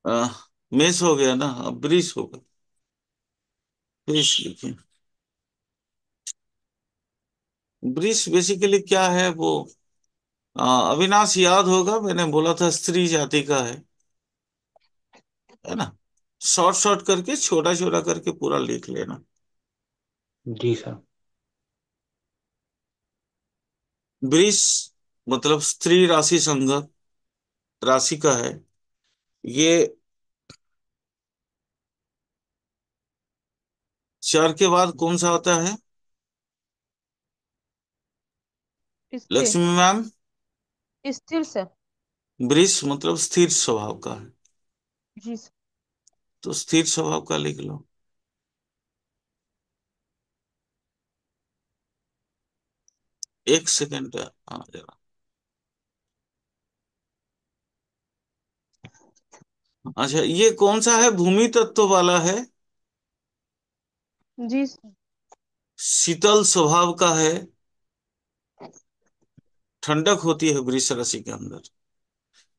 आ, मेष हो गया ना, अब वृष होगा। वृष लिखिए। वृष बेसिकली क्या है वो? अविनाश याद होगा, मैंने बोला था स्त्री जाति का है ना। शॉर्ट शॉर्ट करके, छोटा छोटा करके पूरा लिख लेना। जी सर। वृष मतलब स्त्री राशि संघ राशि का है ये। चार के बाद कौन सा आता है? स्थिर। लक्ष्मी मैम। स्थिर सर। वृष मतलब स्थिर स्वभाव का है, जी सर। तो स्थिर स्वभाव का लिख लो। एक सेकंड। हाँ जरा। अच्छा, ये कौन सा है? भूमि तत्व वाला है, जी सर। शीतल स्वभाव का है, ठंडक होती है वृष राशि के अंदर।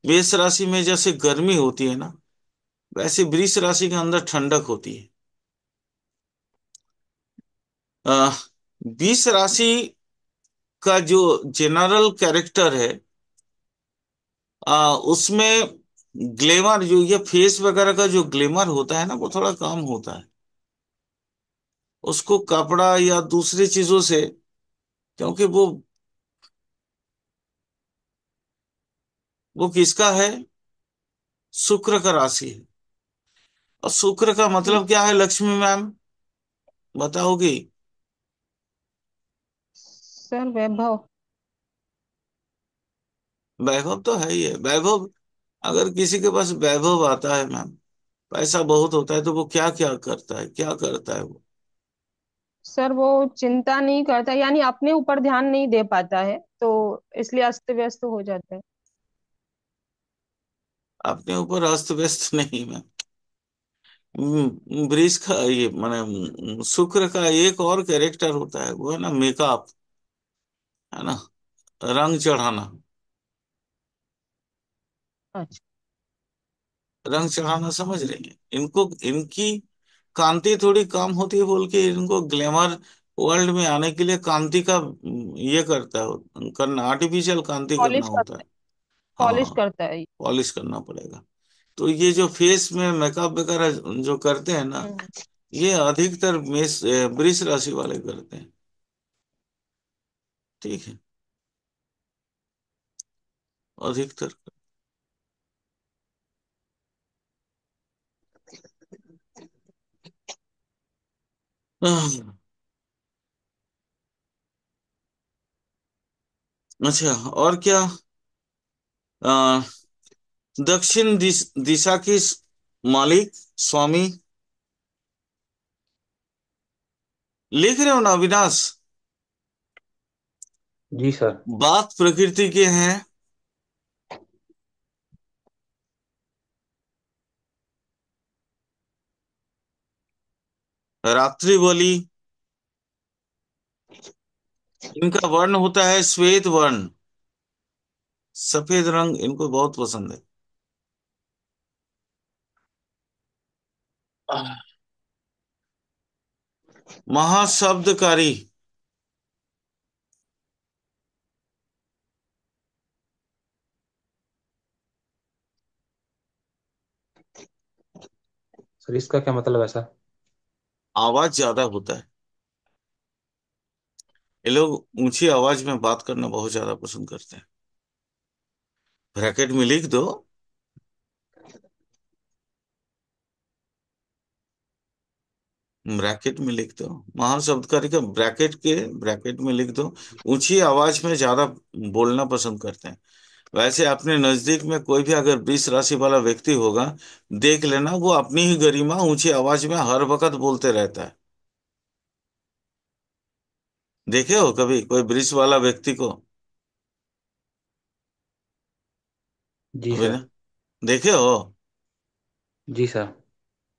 मेष राशि में जैसे गर्मी होती है ना, वैसे वृष राशि के अंदर ठंडक होती है। अह, वृष राशि का जो जनरल कैरेक्टर है, उसमें ग्लैमर, जो ये फेस वगैरह का जो ग्लैमर होता है ना, वो थोड़ा कम होता है। उसको कपड़ा या दूसरी चीजों से, क्योंकि वो किसका है? शुक्र का राशि है। और शुक्र का जी मतलब क्या है लक्ष्मी मैम, बताओगी? सर, वैभव। वैभव तो है ही है, वैभव। अगर किसी के पास वैभव आता है मैम, पैसा बहुत होता है, तो वो क्या क्या करता है, क्या करता है वो? सर वो चिंता नहीं करता, यानी अपने ऊपर ध्यान नहीं दे पाता है, तो इसलिए अस्त व्यस्त हो जाता है। अपने ऊपर अस्त व्यस्त नहीं मैम। वृष का ये माने शुक्र का एक और कैरेक्टर होता है, वो है ना मेकअप, है ना, रंग चढ़ाना। अच्छा। रंग चढ़ाना समझ रही हैं इनको? इनकी कांति थोड़ी कम होती है, बोल के इनको ग्लैमर वर्ल्ड में आने के लिए कांति का ये करता है, करना, आर्टिफिशियल कांति करना पॉलिश होता है। करता है। पॉलिश हाँ, करता है ये। पॉलिश करना पड़ेगा। तो ये जो फेस में मेकअप वगैरह जो करते हैं ना, हम्म। ये अधिकतर मेष वृष राशि वाले करते हैं। ठीक है, अधिकतर। आह, अच्छा, और क्या? आ, दक्षिण दिशा की मालिक, स्वामी, लिख रहे हो ना अविनाश? जी सर। बात प्रकृति के हैं, रात्रि बलि। इनका वर्ण होता है श्वेत वर्ण, सफेद रंग इनको बहुत पसंद है। आह, महाशब्दकारी। सर इसका क्या मतलब है सर? आवाज ज्यादा होता है। ये लोग ऊंची आवाज में बात करना बहुत ज्यादा पसंद करते हैं। ब्रैकेट में लिख दो। ब्रैकेट में लिख दो। महाशब्दकारी का ब्रैकेट में लिख दो। ऊंची आवाज में ज्यादा बोलना पसंद करते हैं। वैसे अपने नजदीक में कोई भी अगर 20 राशि वाला व्यक्ति होगा, देख लेना, वो अपनी ही गरिमा ऊंची आवाज में हर वक्त बोलते रहता है। देखे हो कभी कोई वृष वाला व्यक्ति को? जी अभी सर। ना, देखे हो? जी सर।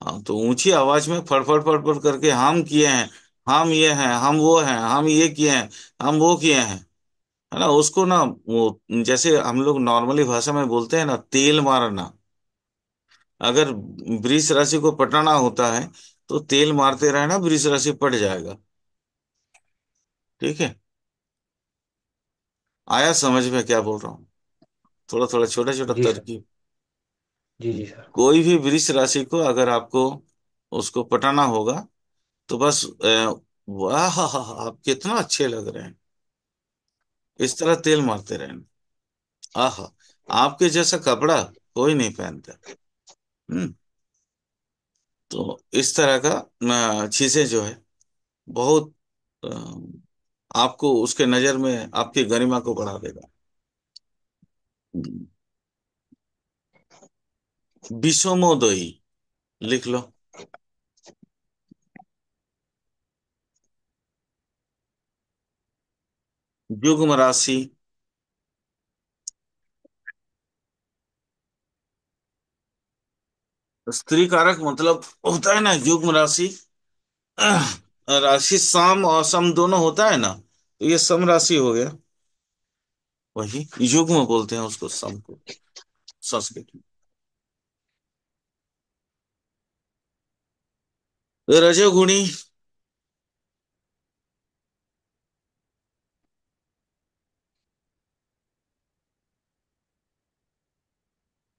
हाँ, तो ऊंची आवाज में फड़फड़ फड़फड़ करके, हम किए हैं, हम ये हैं, हम वो हैं, हम ये किए हैं, हम वो किए हैं, है ना, उसको ना वो, जैसे हम लोग नॉर्मली भाषा में बोलते हैं ना, तेल मारना। अगर वृष राशि को पटाना होता है तो तेल मारते रहना, वृष राशि पट जाएगा। ठीक है। आया समझ में क्या बोल रहा हूँ? थोड़ा थोड़ा छोटा छोटा जी सर। तरकीब। जी जी सर। कोई भी वृष राशि को अगर आपको उसको पटाना होगा तो बस वाह, आप कितना अच्छे लग रहे हैं, इस तरह तेल मारते रहना। आहा, आपके जैसा कपड़ा कोई नहीं पहनता। हम्म। तो इस तरह का चीजें जो है बहुत आपको उसके नजर में आपकी गरिमा को बढ़ा देगा। विषमोदयी लिख लो। युग्म राशि, स्त्री कारक मतलब होता है ना युग्म राशि। राशि सम और सम दोनों होता है ना, तो ये सम राशि हो गया। वही युग्म बोलते हैं उसको, सम को, संस्कृत में। रजोगुणी,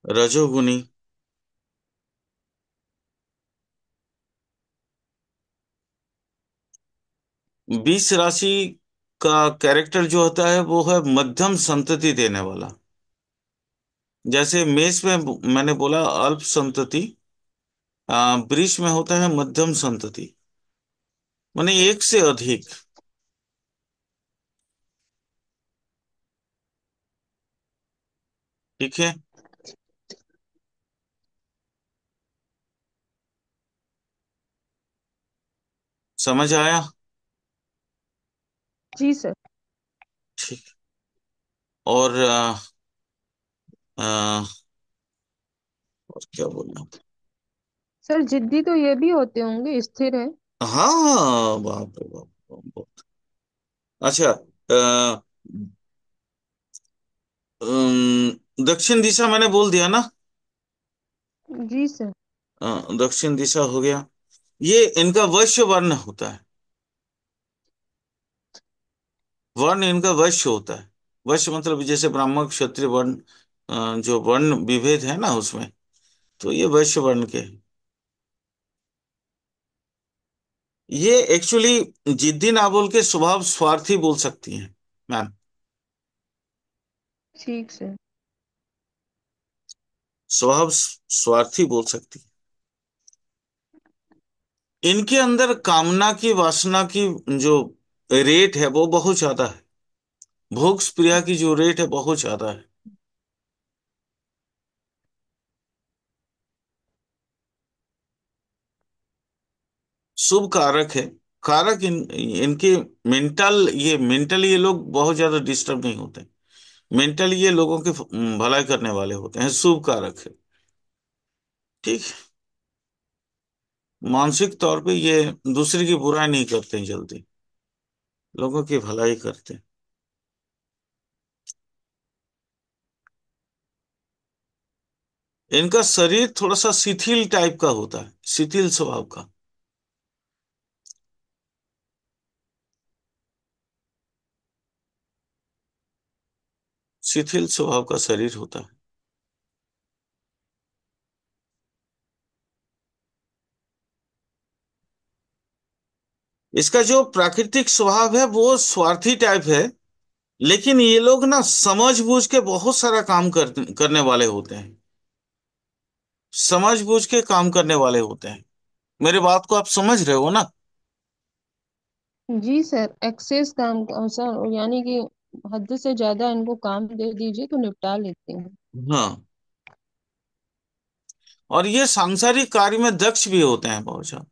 रजोगुणी। 20 राशि का कैरेक्टर जो होता है वो है मध्यम संतति देने वाला। जैसे मेष में मैंने बोला अल्प संतति, वृष में होता है मध्यम संतति, माने एक से अधिक। ठीक है। समझ आया? जी सर। ठीक। और आ, और क्या बोलना। सर जिद्दी तो ये भी होते होंगे, स्थिर है। हाँ, बाप रे बाप, बहुत अच्छा। दक्षिण दिशा मैंने बोल दिया ना। जी सर। दक्षिण दिशा हो गया। ये इनका वैश्य वर्ण होता है। वर्ण इनका वैश्य होता है। वैश्य मतलब जैसे ब्राह्मण क्षत्रिय वर्ण, जो वर्ण विभेद है ना उसमें, तो ये वैश्य वर्ण के हैं। ये एक्चुअली जिद्दी ना बोल के स्वभाव स्वार्थी बोल सकती हैं मैम। ठीक सर। स्वभाव स्वार्थी बोल सकती है। इनके अंदर कामना की, वासना की जो रेट है वो बहुत ज्यादा है। भोग प्रिया की जो रेट है बहुत ज्यादा है। शुभ कारक है। कारक इनके मेंटल ये लोग बहुत ज्यादा डिस्टर्ब नहीं होते। मेंटली ये लोगों की भलाई करने वाले होते हैं, शुभ कारक है। ठीक। मानसिक तौर पे ये दूसरे की बुराई नहीं करते हैं जल्दी, लोगों की भलाई करते हैं। इनका शरीर थोड़ा सा शिथिल टाइप का होता है, शिथिल स्वभाव का। शिथिल स्वभाव का शरीर होता है। इसका जो प्राकृतिक स्वभाव है वो स्वार्थी टाइप है। लेकिन ये लोग ना समझ बूझ के बहुत सारा काम करने वाले होते हैं। समझ बूझ के काम करने वाले होते हैं। मेरे बात को आप समझ रहे हो ना? जी सर, एक्सेस काम का सर, यानी कि हद से ज्यादा इनको काम दे दीजिए तो निपटा लेते हैं। हाँ। और ये सांसारिक कार्य में दक्ष भी होते हैं बहुत ज्यादा।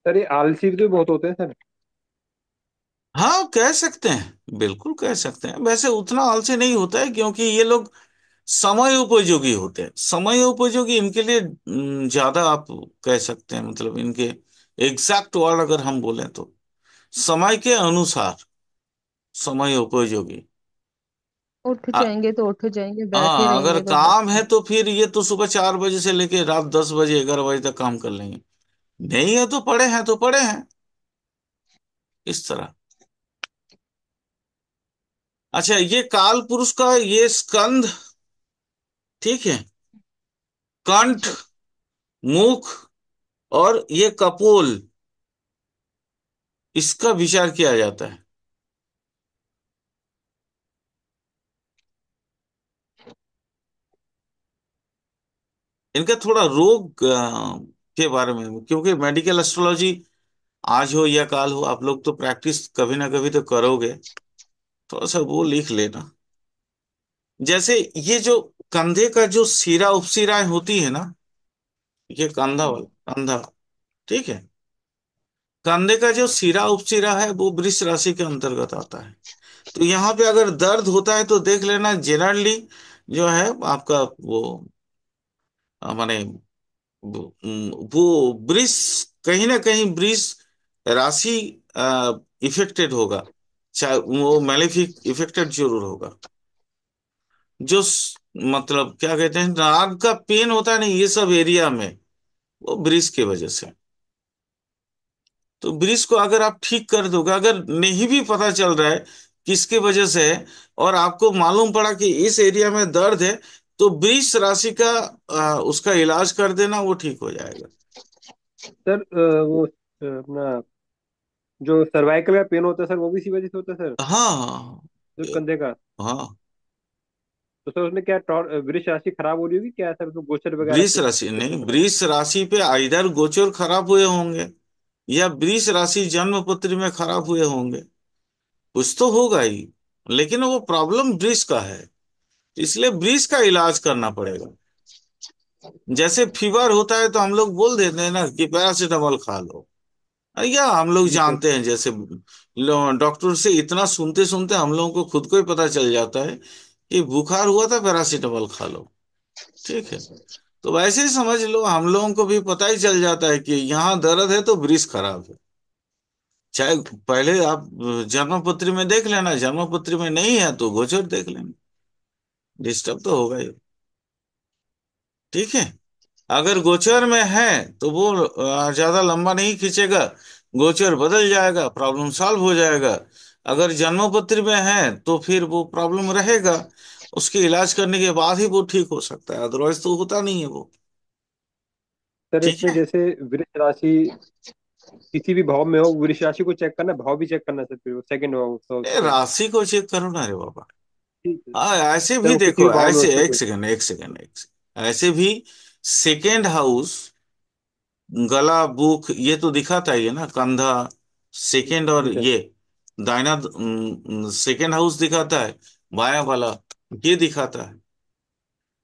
सर ये आलसी भी तो बहुत होते हैं सर। हाँ, कह सकते हैं, बिल्कुल कह सकते हैं। वैसे उतना आलसी नहीं होता है क्योंकि ये लोग समय उपयोगी होते हैं। समय उपयोगी इनके लिए ज्यादा आप कह सकते हैं, मतलब इनके एग्जैक्ट वर्ड अगर हम बोलें तो समय के अनुसार, समय उपयोगी। उठ आ- जाएंगे तो उठ जाएंगे, बैठे हाँ, अगर रहेंगे तो काम बैठे। है तो फिर ये तो सुबह 4 बजे से लेके रात 10 बजे 11 बजे तक काम कर लेंगे। नहीं है तो पड़े हैं तो पड़े हैं, इस तरह। अच्छा, ये काल पुरुष का ये स्कंद, ठीक है, कंठ, मुख और ये कपोल, इसका विचार किया जाता है। इनका थोड़ा रोग के बारे में, क्योंकि मेडिकल एस्ट्रोलॉजी आज हो या काल हो, आप लोग तो प्रैक्टिस कभी ना कभी तो करोगे, थोड़ा सा वो लिख लेना। जैसे ये जो कंधे का जो सीरा उपसीराएं होती है ना, ये कंधा वाला कंधा, ठीक है, कंधे का जो सीरा उपसीरा है वो वृष राशि के अंतर्गत आता है। तो यहाँ पे अगर दर्द होता है तो देख लेना, जनरली जो है आपका वो माने वो वृष, कहीं ना कहीं वृष राशि इफेक्टेड होगा, चाहे वो मैलेफिक इफेक्टेड जरूर होगा। जो मतलब क्या कहते हैं, नाक का पेन होता है ना ये सब एरिया में, वो वृष की वजह से। तो वृष को अगर आप ठीक कर दोगे, अगर नहीं भी पता चल रहा है किसकी वजह से है, और आपको मालूम पड़ा कि इस एरिया में दर्द है, तो वृष राशि का उसका इलाज कर देना, वो ठीक हो जाएगा। सर वो अपना जो सर्वाइकल का पेन होता है सर, वो भी इसी वजह से होता है सर, हाँ, जो कंधे का। हाँ, तो सर उसमें क्या वृक्ष राशि खराब हो रही होगी क्या सर, उसमें गोचर वगैरह वृष कुछ राशि नहीं, चक्कर में? वृष राशि पे इधर गोचर खराब हुए होंगे, या वृष राशि जन्म पत्री में खराब हुए होंगे, कुछ तो होगा ही। लेकिन वो प्रॉब्लम वृष का है, इसलिए वृष का इलाज करना पड़ेगा। जैसे फीवर होता है तो हम लोग बोल देते हैं ना कि पैरासीटामोल खा लो, या हम लोग जी सर। जानते हैं, जैसे डॉक्टर से इतना सुनते सुनते हम लोगों को खुद को ही पता चल जाता है कि बुखार हुआ था, पैरासीटामोल खा लो, ठीक है। तो वैसे ही समझ लो, हम लोगों को भी पता ही चल जाता है कि यहाँ दर्द है तो वृष खराब है। चाहे पहले आप जन्मपत्री में देख लेना, जन्मपत्री में नहीं है तो गोचर देख लेना, डिस्टर्ब तो होगा ही, ठीक है। अगर गोचर में है तो वो ज्यादा लंबा नहीं खींचेगा, गोचर बदल जाएगा, प्रॉब्लम सॉल्व हो जाएगा। अगर जन्मपत्री में है तो फिर वो प्रॉब्लम रहेगा, उसके इलाज करने के बाद ही वो ठीक हो सकता है, अदरवाइज तो होता नहीं है वो, सर ठीक इसमें है। जैसे वृक्ष राशि किसी भी भाव में हो, वृक्ष राशि को चेक करना, भाव भी चेक करना सर, फिर सेकंड भाव तो उसके। राशि को चेक करो ना रे बाबा। ठीक है। हाँ, ऐसे सर भी वो किसी देखो, भी भाव में हो ऐसे सर एक कोई। सेकंड एक सेकंड एक सेकंड, ऐसे भी सेकेंड हाउस, गला, बुक, ये तो दिखाता ही है ना, कंधा सेकेंड, और जी सर। ये दाहिना सेकेंड हाउस दिखाता है, बायां वाला ये दिखाता है।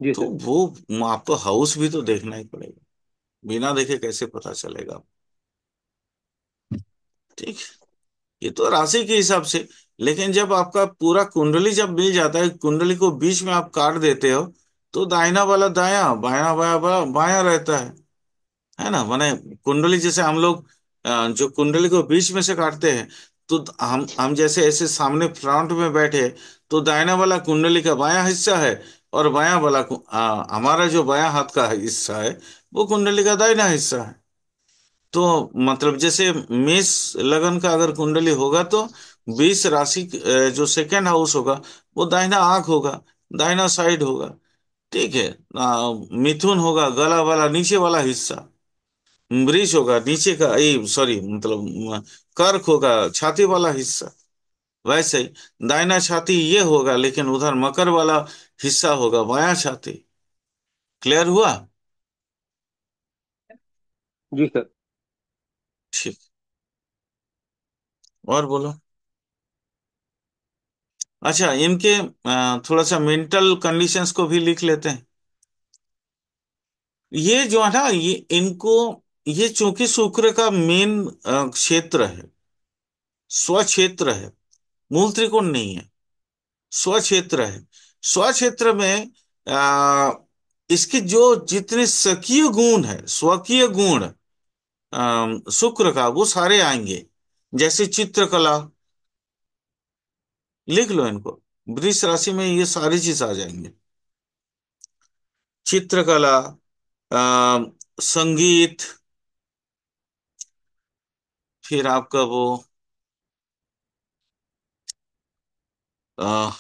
जी तो सर। वो आपको हाउस भी तो देखना ही पड़ेगा, बिना देखे कैसे पता चलेगा, ठीक है। ये तो राशि के हिसाब से। लेकिन जब आपका पूरा कुंडली जब मिल जाता है, कुंडली को बीच में आप काट देते हो, तो दाहिना वाला दायां, बायां बायां बायां रहता है ना, माने कुंडली जैसे हम लोग जो कुंडली को बीच में से काटते हैं, तो हम जैसे ऐसे सामने फ्रंट में बैठे, तो दाहिना वाला कुंडली का बायां हिस्सा है, और बायां वाला हमारा जो बायां हाथ का हिस्सा है, वो कुंडली का दाहिना हिस्सा है। तो मतलब जैसे मेष लगन का अगर कुंडली होगा तो 20 राशि जो सेकेंड हाउस होगा, वो दाहिना आंख होगा, दाहिना साइड होगा, ठीक है। मिथुन होगा गला वाला नीचे वाला हिस्सा, वृष होगा नीचे का, ये सॉरी मतलब कर्क होगा छाती वाला हिस्सा। वैसे ही दाहिना छाती ये होगा, लेकिन उधर मकर वाला हिस्सा होगा बायां छाती। क्लियर हुआ? जी सर। ठीक। और बोलो। अच्छा, इनके थोड़ा सा मेंटल कंडीशंस को भी लिख लेते हैं। ये जो है ना, ये इनको, ये चूंकि शुक्र का मेन क्षेत्र है, स्वक्षेत्र है, मूल त्रिकोण नहीं है, स्वक्षेत्र है। स्वक्षेत्र में आ, इसके जो जितने स्वकीय गुण है, स्वकीय गुण शुक्र का, वो सारे आएंगे। जैसे चित्रकला, लिख लो इनको। वृष राशि में ये सारी चीज आ जाएंगे। चित्रकला, संगीत, फिर आपका वो अ,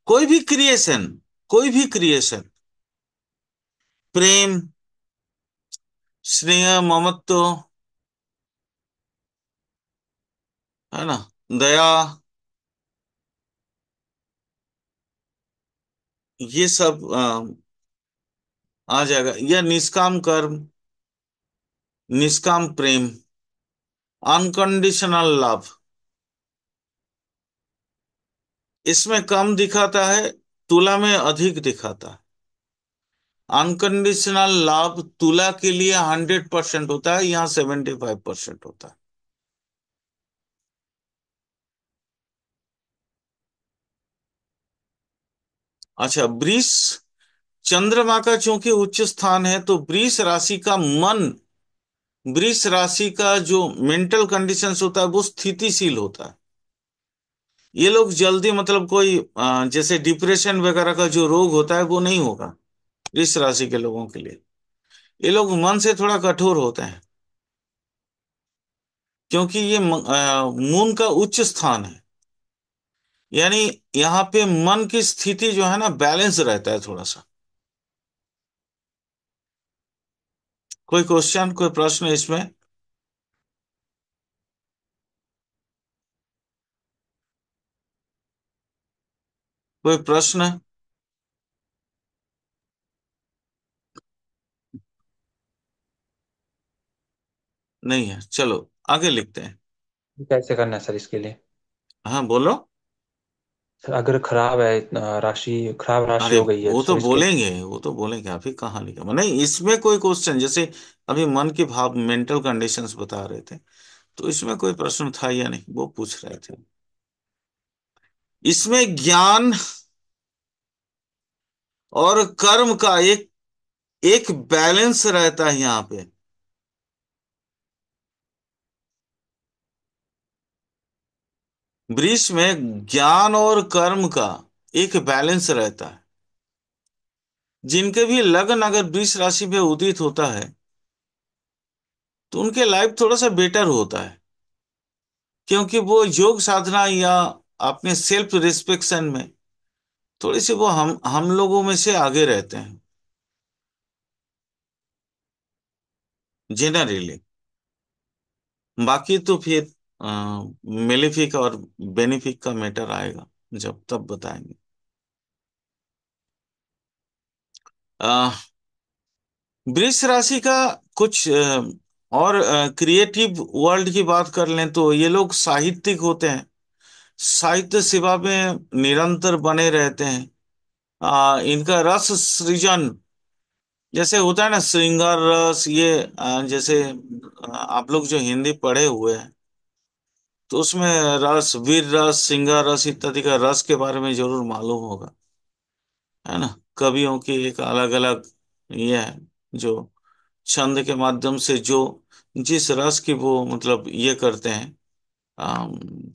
कोई भी क्रिएशन, कोई भी क्रिएशन, प्रेम, स्नेह, ममत्व, है ना, दया, ये सब आ जाएगा। या निष्काम कर्म, निष्काम प्रेम, अनकंडीशनल लव, इसमें कम दिखाता है, तुला में अधिक दिखाता है। अनकंडीशनल लव तुला के लिए 100% होता है, यहाँ 75% होता है। अच्छा, वृष चंद्रमा का चूंकि उच्च स्थान है, तो वृष राशि का मन, वृष राशि का जो मेंटल कंडीशंस होता है वो स्थितिशील होता है। ये लोग जल्दी, मतलब कोई जैसे डिप्रेशन वगैरह का जो रोग होता है वो नहीं होगा वृष राशि के लोगों के लिए। ये लोग मन से थोड़ा कठोर होते हैं, क्योंकि ये मून का उच्च स्थान है। यानी यहाँ पे मन की स्थिति जो है ना, बैलेंस रहता है थोड़ा सा। कोई क्वेश्चन, कोई प्रश्न इसमें? कोई प्रश्न? नहीं है, चलो आगे लिखते हैं। कैसे करना है सर इसके लिए? हाँ बोलो। सर अगर खराब है, राशि खराब राशि अरे हो गई है वो तो सर इसके। बोलेंगे, वो तो बोलेंगे, अभी कहाँ लिखा नहीं इसमें कोई क्वेश्चन। जैसे अभी मन की भाव, मेंटल कंडीशंस बता रहे थे, तो इसमें कोई प्रश्न था या नहीं वो पूछ रहे थे। इसमें ज्ञान और कर्म का एक एक बैलेंस रहता है यहाँ पे। वृष में ज्ञान और कर्म का एक बैलेंस रहता है। जिनके भी लग्न अगर वृष राशि में उदित होता है, तो उनके लाइफ थोड़ा सा बेटर होता है, क्योंकि वो योग साधना या अपने सेल्फ रिस्पेक्शन में थोड़ी सी वो हम लोगों में से आगे रहते हैं जनरली। बाकी तो फिर मेलेफिक और बेनिफिक का मैटर आएगा, जब तब बताएंगे। अ, वृष राशि का कुछ और क्रिएटिव वर्ल्ड की बात कर लें, तो ये लोग साहित्यिक होते हैं, साहित्य सेवा में निरंतर बने रहते हैं। इनका रस सृजन, जैसे होता है ना श्रृंगार रस, ये जैसे आप लोग जो हिंदी पढ़े हुए हैं, तो उसमें रस, वीर रस, श्रृंगार रस इत्यादि का रस के बारे में जरूर मालूम होगा, है ना। कवियों की एक अलग अलग ये है, जो छंद के माध्यम से जो जिस रस की वो मतलब ये करते हैं,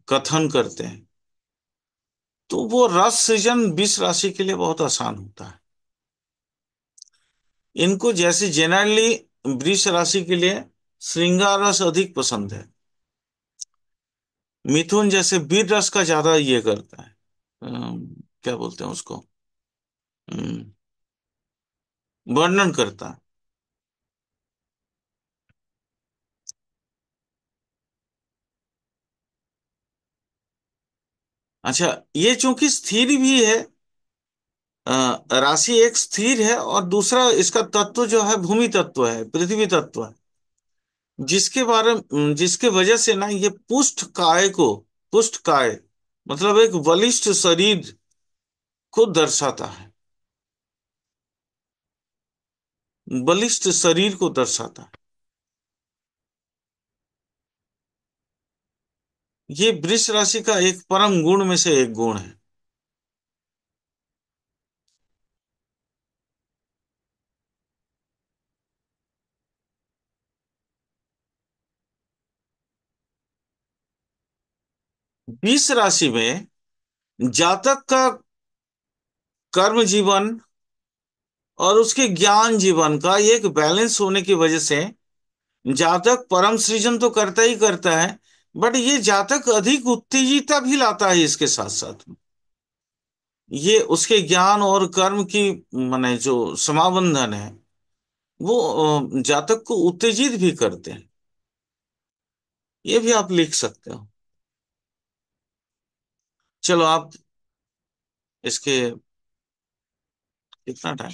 कथन करते हैं, तो वो रस सृजन 20 राशि के लिए बहुत आसान होता है। इनको जैसे जनरली वृष राशि के लिए श्रृंगार रस अधिक पसंद है। मिथुन जैसे वीर रस का ज्यादा ये करता है, क्या बोलते हैं उसको, अम, वर्णन करता है। अच्छा, ये चूंकि स्थिर भी है, राशि एक स्थिर है, और दूसरा इसका तत्व जो है भूमि तत्व है, पृथ्वी तत्व है, जिसके वजह से ना ये पुष्ट काय मतलब एक बलिष्ठ शरीर को दर्शाता है, बलिष्ठ शरीर को दर्शाता है। ये वृष राशि का एक परम गुण में से एक गुण है। बीस राशि में जातक का कर्म जीवन और उसके ज्ञान जीवन का एक बैलेंस होने की वजह से जातक परम सृजन तो करता ही करता है, बट ये जातक अधिक उत्तेजिता भी लाता है इसके साथ साथ। ये उसके ज्ञान और कर्म की माने जो समाबंधन है वो जातक को उत्तेजित भी करते हैं। ये भी आप लिख सकते हो। चलो आप इसके कितना टाइम,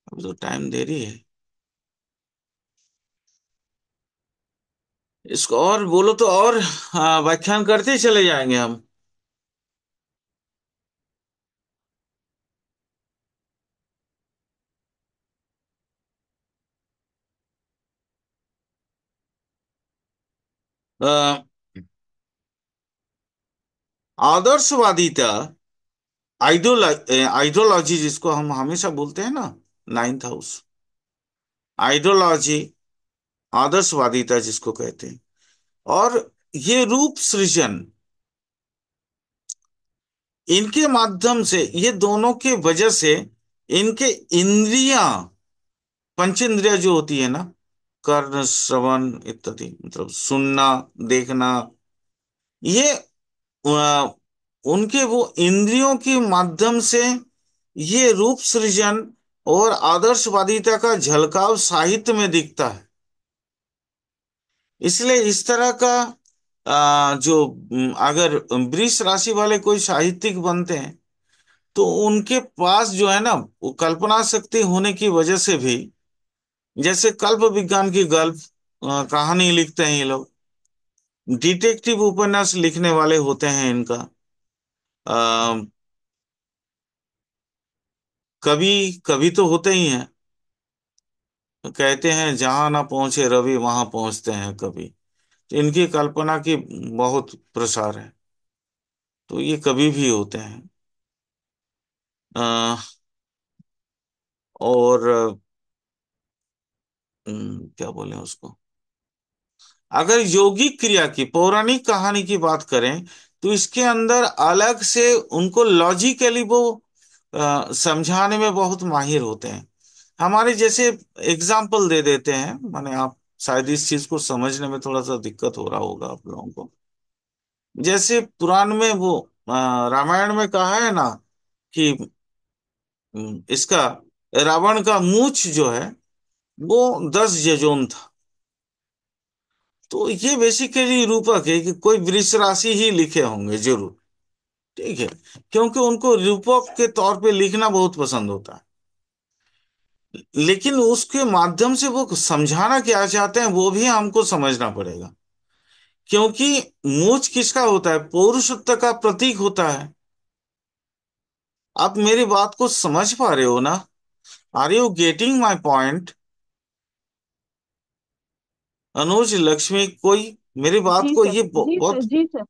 अभी तो टाइम देरी है। इसको और बोलो तो और व्याख्यान करते ही चले जाएंगे हम। अ, आदर्शवादिता, आइडियोलॉजी जिसको हम हमेशा बोलते हैं ना, नाइन्थ हाउस, आइडियोलॉजी, आदर्शवादिता जिसको कहते हैं, और ये रूप सृजन, इनके माध्यम से, ये दोनों के वजह से इनके इंद्रियां, पंचेंद्रिया जो होती है ना, कर्ण श्रवण इत्यादि, मतलब सुनना, देखना, ये अ, उनके वो इंद्रियों के माध्यम से ये रूप सृजन और आदर्शवादिता का झलकाव साहित्य में दिखता है। इसलिए इस तरह का जो अगर वृष राशि वाले कोई साहित्यिक बनते हैं तो उनके पास जो है ना, वो कल्पना शक्ति होने की वजह से भी, जैसे कल्प विज्ञान की गल्प कहानी लिखते हैं ये लोग, डिटेक्टिव उपन्यास लिखने वाले होते हैं इनका, आ, कवि, कवि तो होते ही हैं। तो कहते हैं जहां ना पहुंचे रवि वहां पहुंचते हैं कवि। तो इनकी कल्पना की बहुत प्रसार है, तो ये कवि भी होते हैं। आ, और क्या बोले उसको, अगर यौगिक क्रिया की पौराणिक कहानी की बात करें तो इसके अंदर अलग से उनको लॉजिकली वो समझाने में बहुत माहिर होते हैं। हमारे जैसे एग्जाम्पल दे देते हैं, माने आप शायद इस चीज को समझने में थोड़ा सा दिक्कत हो रहा होगा आप लोगों को। जैसे पुराण में वो रामायण में कहा है ना कि इसका रावण का मूछ जो है वो 10 योजन था। तो ये बेसिकली रूपक है कि कोई वृष राशि ही लिखे होंगे जरूर, ठीक है, क्योंकि उनको रूपक के तौर पे लिखना बहुत पसंद होता है। लेकिन उसके माध्यम से वो समझाना क्या चाहते हैं वो भी हमको समझना पड़ेगा, क्योंकि मूछ किसका होता है, पौरुषत्व का प्रतीक होता है। आप मेरी बात को समझ पा रहे हो ना? Are you getting my point? Anuj, Lakshmi, कोई मेरी बात जी को, सर। ये जी सर। बहुत जी सर।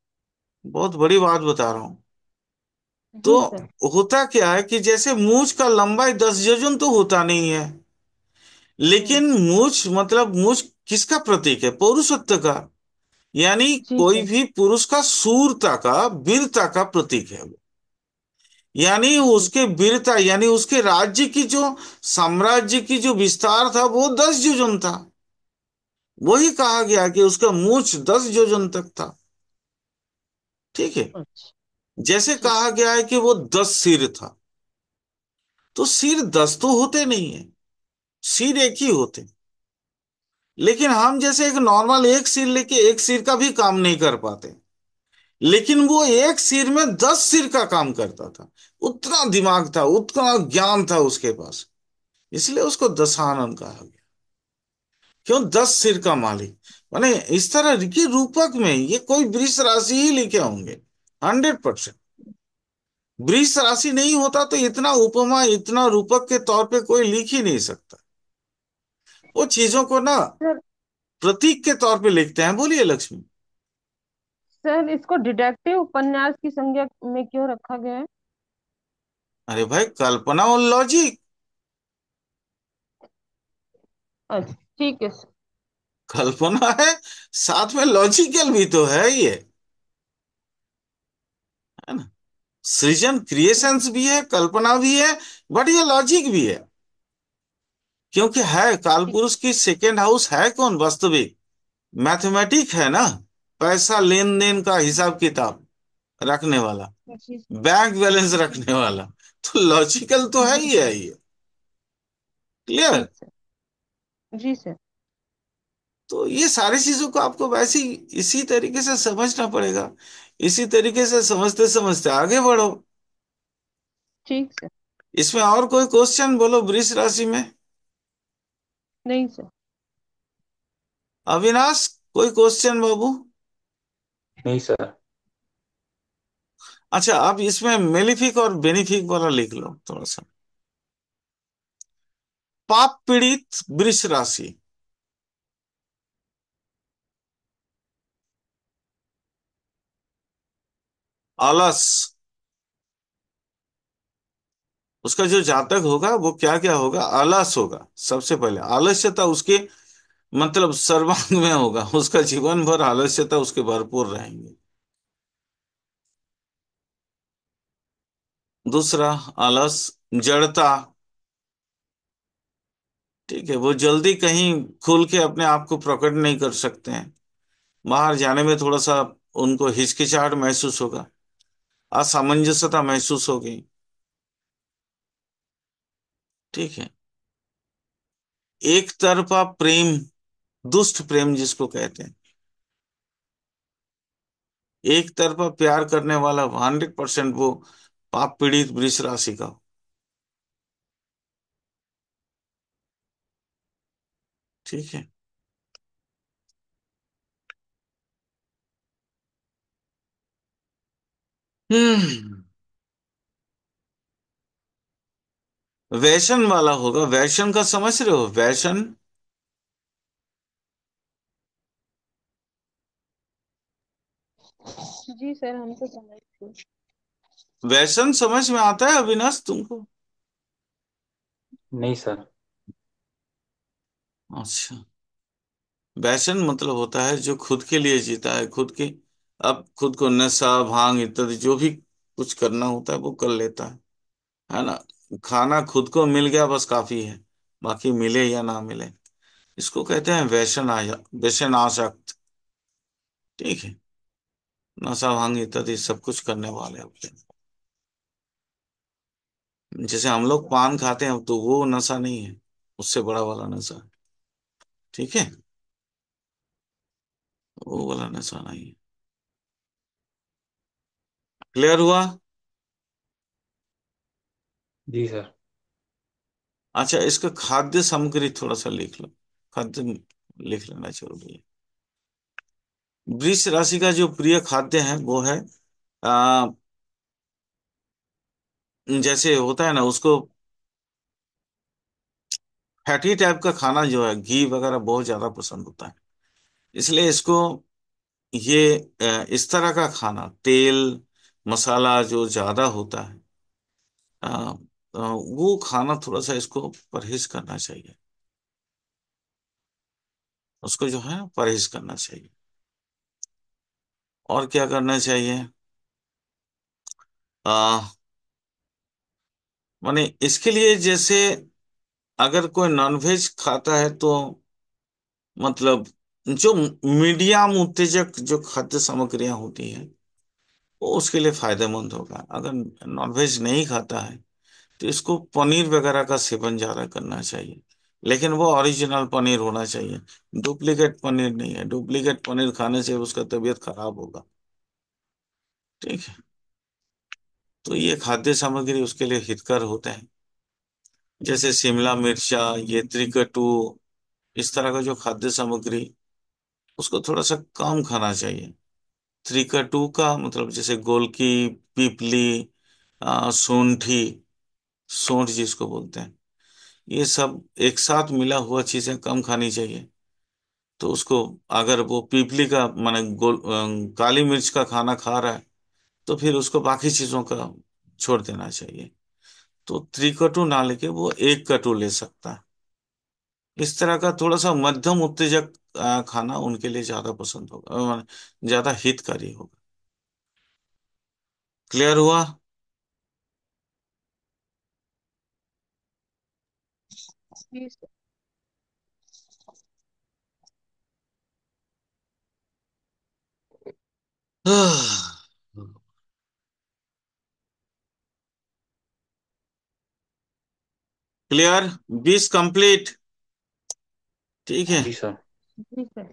बहुत बड़ी बात बता रहा हूं। तो जी सर। होता क्या है कि जैसे मूछ का लंबाई 10 योजन तो होता नहीं है, हम्म। लेकिन मूछ मतलब मूछ किसका प्रतीक है, पौरुषत्व का। यानी जी कोई सर। भी पुरुष का शूरता का, वीरता का प्रतीक है वो। यानी जी उसके वीरता, यानी उसके राज्य की जो, साम्राज्य की जो विस्तार था वो 10 योजन था। वही कहा गया कि उसका मूछ 10 योजन तक था, ठीक है। अच्छा। जैसे ठीक। कहा गया है कि वो 10 सिर था, तो सिर 10 तो होते नहीं है, सिर एक ही होते। लेकिन हम जैसे एक नॉर्मल एक सिर लेके एक सिर का भी काम नहीं कर पाते, लेकिन वो एक सिर में 10 सिर का काम करता था। उतना दिमाग था, उतना ज्ञान था उसके पास, इसलिए उसको दशानन कहा गया। क्यों? 10 सिर का मालिक। माने इस तरह की रूपक में ये कोई वृष राशि ही लिखे होंगे, 100%। वृष राशि नहीं होता तो इतना उपमा, इतना रूपक के तौर पे कोई लिख ही नहीं सकता। वो चीजों को ना सर। प्रतीक के तौर पे लिखते हैं। बोलिए लक्ष्मी। सर, इसको डिटेक्टिव उपन्यास की संज्ञा में क्यों रखा गया है? अरे भाई, कल्पना और लॉजिक, अच्छा, ठीक है सर। कल्पना है साथ में लॉजिकल भी तो है ये। सृजन क्रिएशंस भी है, कल्पना भी है, बट ये लॉजिक भी है। क्योंकि है जी कालपुरुष की सेकेंड हाउस है कौन वास्तविक? मैथमेटिक है ना, पैसा लेन देन का हिसाब किताब रखने वाला, जी बैंक बैलेंस जी रखने वाला। तो लॉजिकल तो है जी ही है सर। ये। क्लियर? ठीक सर। जी सर। तो ये सारी चीजों को आपको वैसे ही इसी तरीके से समझना पड़ेगा। इसी तरीके से समझते समझते आगे बढ़ो। ठीक सर। इसमें और कोई क्वेश्चन बोलो वृष राशि में? नहीं सर। अविनाश, कोई क्वेश्चन बाबू? नहीं सर। अच्छा, आप इसमें मेलिफिक और बेनिफिक वाला लिख लो थोड़ा सा। पाप पीड़ित वृष राशि, आलस, उसका जो जातक होगा वो क्या क्या होगा? आलस होगा सबसे पहले। आलस्यता उसके मतलब सर्वांग में होगा, उसका जीवन भर आलस्यता उसके भरपूर रहेंगे। दूसरा, आलस, जड़ता। ठीक है, वो जल्दी कहीं खुल के अपने आप को प्रकट नहीं कर सकते हैं। बाहर जाने में थोड़ा सा उनको हिचकिचाहट महसूस होगा, असामंजस्यता महसूस होगी। ठीक है। एक तरफा प्रेम, दुष्ट प्रेम जिसको कहते हैं, एक तरफा प्यार करने वाला 100% वो पाप पीड़ित वृष राशि का। ठीक है। हम्म। वैशन वाला होगा, वैशन का समझ रहे हो? वैशन, जी सर, हम तो समझ गए। वैशन समझ में आता है अविनाश तुमको? नहीं सर। अच्छा, वैशन मतलब होता है जो खुद के लिए जीता है, खुद के, अब खुद को नशा भांग इत्यादि जो भी कुछ करना होता है वो कर लेता है ना? खाना खुद को मिल गया बस काफी है, बाकी मिले या ना मिले। इसको कहते हैं वैशन आया, व्यसन आसक्त। ठीक है। नशा भांग इत्यादि सब कुछ करने वाले होते हैं। जैसे हम लोग पान खाते हैं तो वो नशा नहीं है, उससे बड़ा वाला नशा है। ठीक है, वो वाला नशा नहीं है। क्लियर हुआ? जी सर। अच्छा, इसका खाद्य सामग्री थोड़ा सा लिख लो। खाद्य लिख लेना जरूरी है। वृष राशि का जो प्रिय खाद्य है वो है आ, जैसे होता है ना उसको, फैटी टाइप का खाना जो है, घी वगैरह बहुत ज्यादा पसंद होता है। इसलिए इसको ये इस तरह का खाना, तेल मसाला जो ज्यादा होता है, वो खाना थोड़ा सा इसको परहेज करना चाहिए। उसको जो है परहेज करना चाहिए। और क्या करना चाहिए? आ, माने इसके लिए जैसे अगर कोई नॉनवेज खाता है तो मतलब जो मीडियम उत्तेजक जो खाद्य सामग्रियां होती हैं वो उसके लिए फायदेमंद होगा। अगर नॉनवेज नहीं खाता है तो इसको पनीर वगैरह का सेवन ज्यादा करना चाहिए, लेकिन वो ओरिजिनल पनीर होना चाहिए। डुप्लीकेट पनीर नहीं है, डुप्लीकेट पनीर खाने से उसका तबीयत खराब होगा। ठीक है। तो ये खाद्य सामग्री उसके लिए हितकर होते हैं। जैसे शिमला मिर्चा, ये त्रिकटु, इस तरह का जो खाद्य सामग्री, उसको थोड़ा सा कम खाना चाहिए। त्रिकटु का मतलब जैसे गोलकी, पीपली, सूंठी, सूंठ जिसको बोलते हैं, ये सब एक साथ मिला हुआ चीजें कम खानी चाहिए। तो उसको, अगर वो पीपली का माने काली मिर्च का खाना खा रहा है तो फिर उसको बाकी चीजों का छोड़ देना चाहिए। तो त्रिकटु ना लेके वो एक कटु ले सकता है। इस तरह का थोड़ा सा मध्यम उत्तेजक खाना उनके लिए ज्यादा पसंद होगा, ज्यादा हितकारी होगा। क्लियर हुआ? जी सर। Clear, 20 complete. ठीक है। जी सर। जी सर।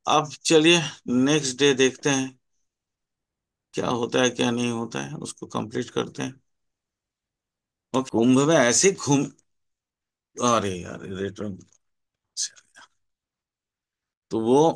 अब चलिए नेक्स्ट डे देखते हैं क्या होता है क्या नहीं होता है, उसको कंप्लीट करते हैं। और कुंभ में ऐसे घूम, अरे यार रिटर्न, तो वो